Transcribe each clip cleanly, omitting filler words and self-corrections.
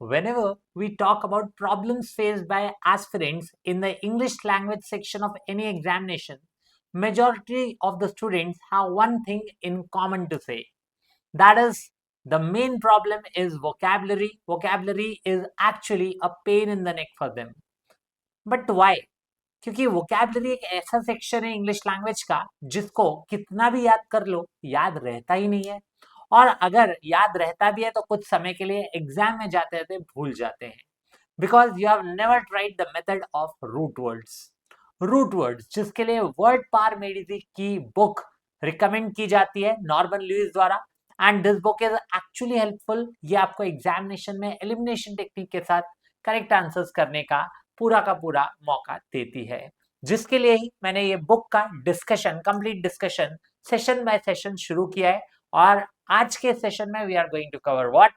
Whenever we talk about problems faced by aspirants in the English language section of any examination, majority of the students have one thing in common to say. That is, the main problem is vocabulary. Vocabulary is actually a pain in the neck for them. But why? क्योंकि vocabulary एक ऐसा section है English language का जिसको कितना भी याद कर लो याद रहता ही नहीं है, और अगर याद रहता भी है तो कुछ समय के लिए एग्जाम में जाते रहते भूल जाते हैं, because you have never tried the method of root words. Root words जिसके लिए वर्ड पार मेडिसी की बुक रिकमेंड की जाती है नॉर्मन लुइस द्वारा, and this book is actually helpful. ये आपको एग्जामिनेशन में एलिमिनेशन टेक्निक के साथ करेक्ट आंसर्स करने का पूरा मौका देती है, जिसके लिए ही मैंने ये बुक का discussion, complete discussion session by session शुरू किया है। और आज के सेशन में we are going to cover what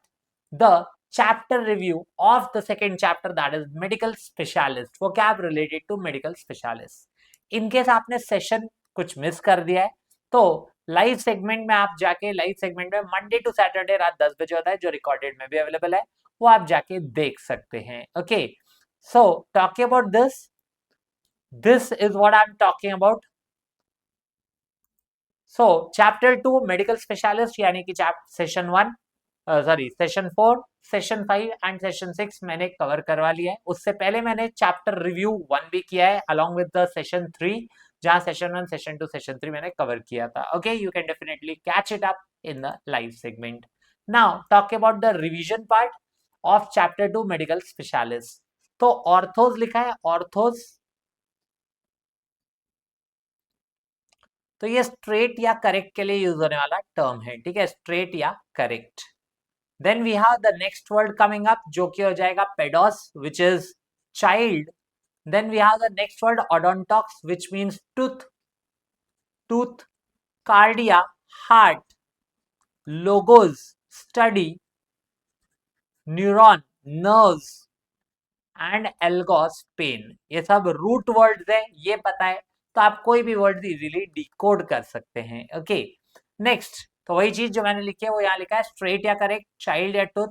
the chapter review of the second chapter, that is medical specialist, vocab related to medical specialist. in case आपने session कुछ miss कर दिया है तो लाइव सेगमेंट में आप जाके, लाइव सेगमेंट में मंडे टू सैटरडे रात 10 बजे होता है जो रिकॉर्डेड में भी अवेलेबल है, वो आप जाके देख सकते हैं। Okay, so talking about this is what I'm talking about. So chapter 2 medical specialist यानी कि session 1 session 4, session 5 and session 6 मैंने कवर करवा लिया है। उससे पहले मैंने चैप्टर रिव्यू 1 भी किया है अलॉन्ग विद द सेशन 3, जहां सेशन 1, सेशन 2, सेशन 3 मैंने कवर किया था। Okay, you can definitely catch it up in the live segment. Now talk about the revision part of chapter 2 medical specialist. तो ऑर्थोज लिखा है, ऑर्थोज तो ये स्ट्रेट या करेक्ट के लिए यूज होने वाला टर्म है, ठीक है, स्ट्रेट या correct. Then we have the next word coming up जो कि हो जाएगा pedos which is child. Then we have the next word odontos which means tooth, tooth, cardia heart, logos study, neuron nerves and algos pain. ये सब root words है, ये पता है तो आप कोई भी वर्ड इजीली डिकोड कर सकते हैं। ओके, नेक्स्ट तो वही चीज जो मैंने लिखी है वो यहाँ लिखा है, स्ट्रेट या करेक्ट, चाइल्ड या tooth,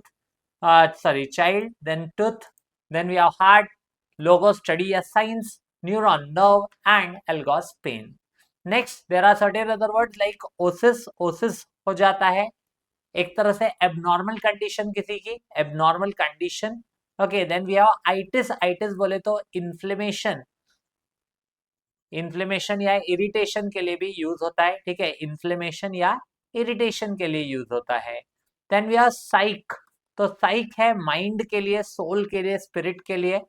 sorry child, then tooth, then we have heart, logo study या science, neuron nerve and algos pain. Next there are certain other words like osis, osis हो जाता है एक तरह से एबनॉर्मल कंडीशन, किसी की abnormal condition. Okay, then we have itis, itis बोले तो इन्फ्लेमेशन, इन्फ्लेमेशन या इरिटेशन के लिए भी यूज होता है, ठीक है, इन्फ्लेमेशन या इरिटेशन के लिए यूज होता है। देन वी हैव साइक, तो साइक है माइंड के लिए, सोल के लिए, स्पिरिट के लिए।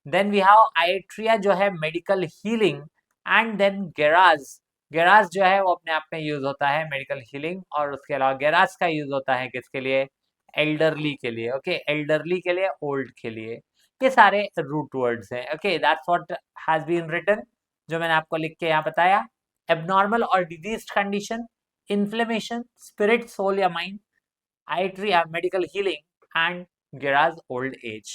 देन वी हैव आइट्रिया जो है medical healing, and then geras, geras जो है वो अपने आप में यूज होता है मेडिकल हीलिंग, और उसके अलावा गेराज का यूज होता है किसके लिए, एल्डरली के लिए। ओके, एल्डरली के लिए, ओल्ड के लिए, ये सारे रूट वर्ड्स हैं। Okay, that's what has been written, जो मैंने आपको लिख के यहाँ बताया। एबनॉर्मल और disease condition, inflammation, spirit soul या mind, iatria medical healing and geras old age.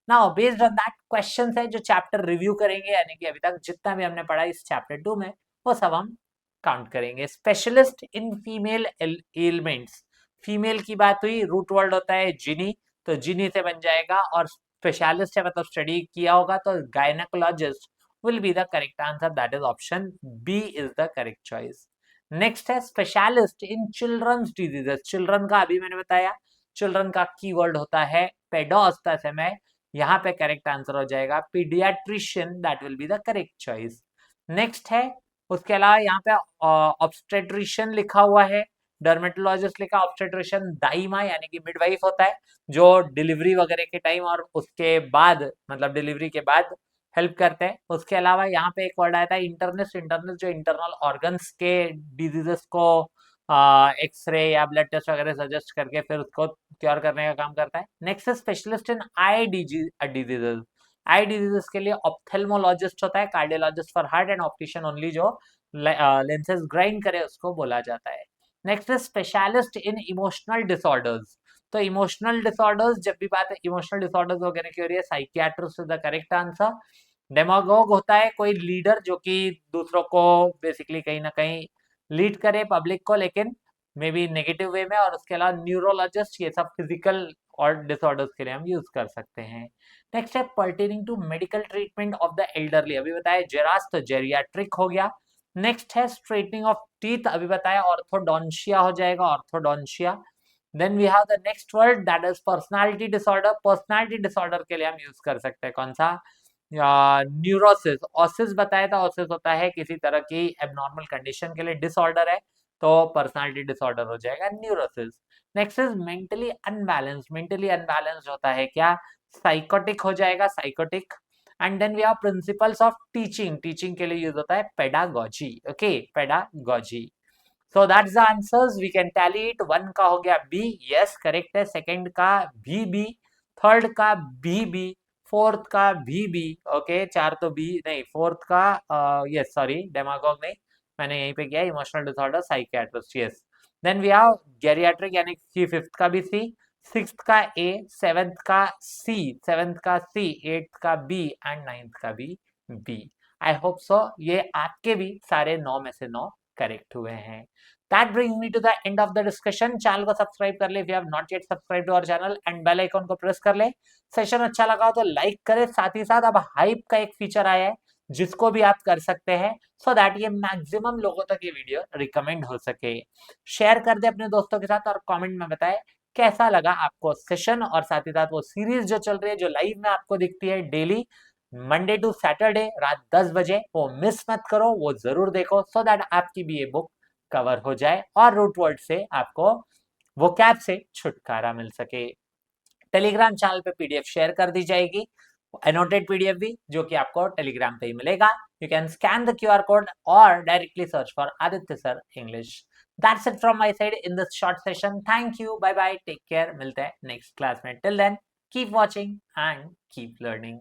Now based on that questions है जो चैप्टर रिव्यू करेंगे, यानी कि अभी तक जितना भी हमने पढ़ा इस चैप्टर 2 में वो सब हम काउंट करेंगे। Specialist in female elements, female की बात हुई, रूट वर्ड होता है जिनी, तो जिनी से बन जाएगा, और स्पेशलिस्ट है मतलब स्टडी किया होगा तो gynaecologist will be the correct answer, that is option B is the correct choice. next है specialist in children's diseases, children का अभी मैंने बताया, children का कीवर्ड होता है पेडोस, तो ऐसे में यहाँ पे करेक्ट आंसर हो जाएगा pediatrician, that will be the correct choice. next है, उसके अलावा यहाँ पे ऑब्स्टेट्रिशियन लिखा हुआ है, डर्मेटोलॉजिस्ट लिखा, ऑब्स्टेट्रिशियन दाइमा यानी कि मिडवाइफ होता है जो डिलीवरी वगैरह के टाइम और उसके बाद, मतलब डिलीवरी के बाद हेल्प करते हैं। उसके अलावा यहाँ पे एक वर्ड आया था इंटरनिस्ट, इंटरनिस्ट जो इंटरनल ऑर्गन्स के डिजीजेस को एक्सरे या ब्लड टेस्ट वगैरह सजेस्ट करके फिर उसको क्योर करने का काम करता है। नेक्स्ट है specialist in I diseases, I diseases के लिए ऑप्थेल्मोलॉजिस्ट होता है, cardiologist for heart, and optician only जो लेंसेज ग्राइंड करे उसको बोला जाता है। नेक्स्ट है स्पेशलिस्ट इन इमोशनल डिसऑर्डर्स, तो इमोशनल डिसऑर्डर्स, जब भी बात है इमोशनल डिसऑर्डर्स वगैरह की हो रही है, psychiatrist is the correct answer. Demagogue होता है कोई लीडर जो कि दूसरों को बेसिकली कहीं ना कहीं लीड करे पब्लिक को, लेकिन मे बी नेगेटिव वे में, और उसके अलावा न्यूरोलॉजिस्ट, ये सब फिजिकल और डिसऑर्डर्स के लिए हम यूज कर सकते हैं। नेक्स्ट है pertaining to medical treatment of the elderly, अभी बताया जेरास तो जेरियाट्रिक हो गया। नेक्स्ट है स्ट्रेटनिंग ऑफ टीथ, अभी बताया ऑर्थोडोंशिया हो जाएगा, orthodontia. Then we have the next word that is personality disorder, personality disorder के लिए हम यूज कर सकते हैं कौन सा, न्यूरोसिस। ऑसिस बताया था, ऑसिस होता है किसी तरह की एबनॉर्मल कंडीशन के लिए डिसऑर्डर है, तो पर्सनालिटी डिसऑर्डर हो जाएगा neurosis. Next is mentally unbalance, mentally unbalance होता है क्या, साइकोटिक हो जाएगा, psychotic. And then we have principles of teaching, teaching के लिए यूज होता है pedagogy, okay pedagogy. So that's the answers, we can tally it. 1 का हो गया बी, यस करेक्ट है। सेकंड का बी, थर्ड का बी, फोर्थ का बी, ओके 4 तो बी नहीं, फोर्थ का यस सॉरी डेमागोग नहीं, मैंने यहीं पे किया emotional disorder psychiatrist, yes. Then we have geriatric यानी कि फिफ्थ का भी सी, सिक्स्थ का ए, सेवेंथ का सी, एट्थ का बी एंड नाइन्थ का भी बी। आई होप सो ये आपके भी सारे 9 में से 9 करेक्ट हुए हैं। That brings me to the end of the discussion. Channel को सब्सक्राइब कर ले if you have not yet subscribed to our channel, and bell icon को प्रेस कर ले। सेशन अच्छा लगा हो तो लाइक करें, साथ ही साथ अब हाइप का एक फीचर आया है जिसको भी आप कर सकते हैं, सो दैट ये मैक्सिमम लोगों तक ये वीडियो रिकमेंड हो सके। शेयर कर दे अपने दोस्तों के साथ और कमेंट में बताएं कैसा लगा आपको सेशन, और साथ ही साथ वो सीरीज जो चल रही है जो लाइव में आपको दिखती है डेली मंडे टू सैटरडे रात 10 बजे, वो मिस मत करो, वो जरूर देखो, सो दैट आपकी भी ये बुक कवर हो जाए और रूट वर्ड से आपको वो कैप से छुटकारा मिल सके। टेलीग्राम चैनल पे पीडीएफ शेयर कर दी जाएगी, एनोटेड पीडीएफ भी, जो कि आपको टेलीग्राम पे ही मिलेगा। You can scan the QR code or directly search for Aditya sir English. That's it from my side in this short session. Thank you, bye bye, take care, मिलते हैं नेक्स्ट क्लास में। Till then keep watching and keep learning.